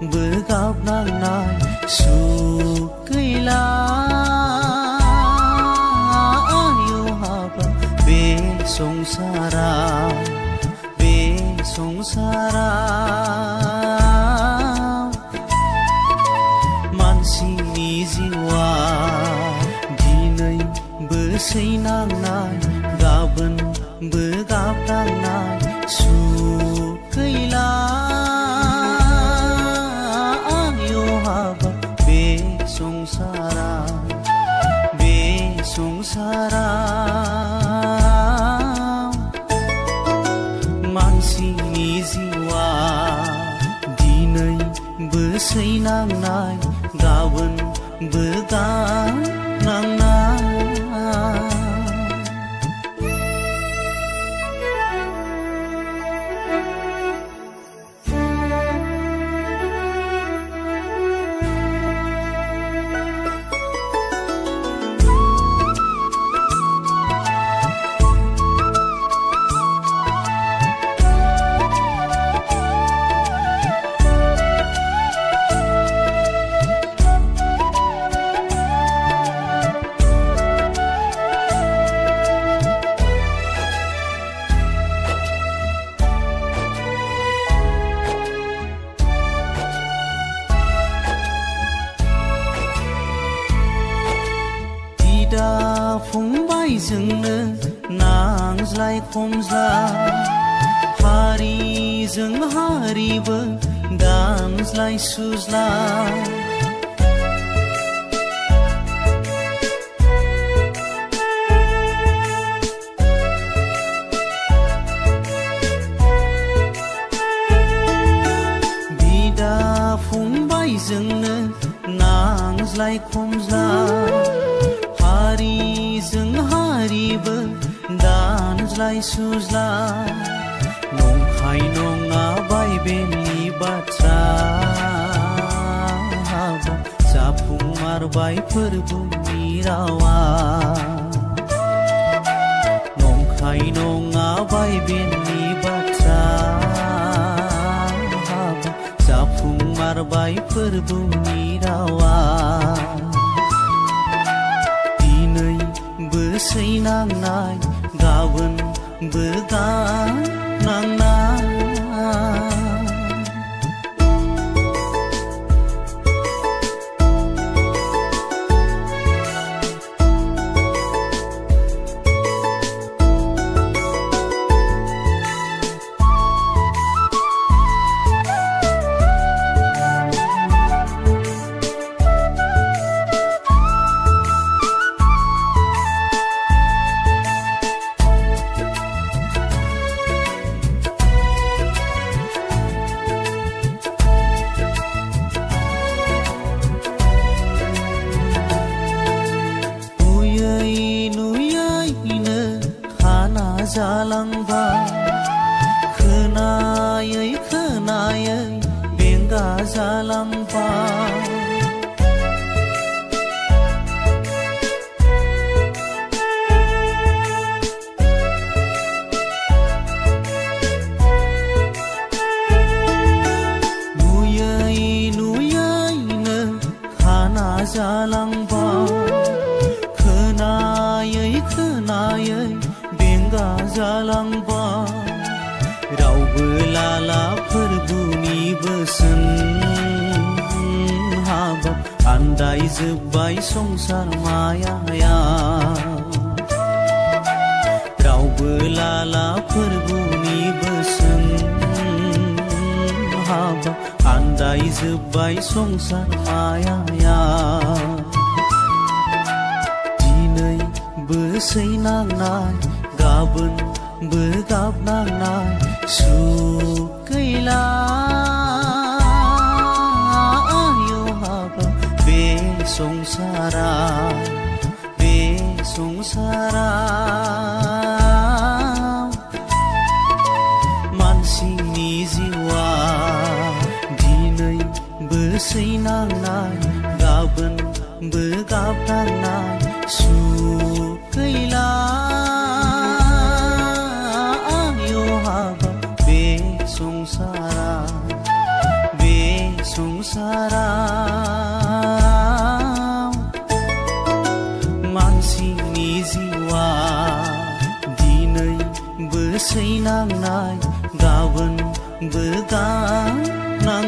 बोगाबनांनाय सुख गैला आयौ हाबा बे संसाराव मानसिनि जिउआ दिनैबो सैनांनाय गाबोनबो गाबनांनाय सुख गैला आयौ हाबा बे संसाराव मानसिनि जिउआ दिनैबो सैनांनाय गाबोनबो गाबनांनाय बिदा फंबायजोंनो नांज्लाय खमज्लाय हारिजों हारिबो दानज्लाय सुज्लाय बिदा फंबायजोंनो नांज्लाय खमज्लाय हारिजों हारिबो दानज्लाय सुज्लाय नंखाय नङा बाइबेलनि बाथ्रा हाबा जाफुंमारबाय फोरबुनि रावा नंखाय नङा बाइबेलनि बाथ्रा हाबा जाफुंमारबाय फोरबुनि रावा सैनांनाय गाबोनबो गाबनांनाय जालांबाय खोनायै खोनायै बेंगा जालांबाय नुयै नुयैनो खाना जालांबाय खोनायै खोनायै जालांबाय रावबो लाला फोरबुनि बोसोन हाबा आन्दायजोब्बाय संसार मायाया रावबो लाला फोरबुनि बोसोन हाबा आन्दायजोब्बाय संसार मायाया दिनैबो सैनांनाय गाबोनबो गाबनांनाय सुख गैला आयौ हाबा बे संसाराव मानसिनि जिउआ दिनैबो सैनांनाय गाबोनबो गाबनांनाय सुख गैला संसाराव मानसिनि जिउआ दिनैबो सैनांनाय गाबोनबो गारनांनाय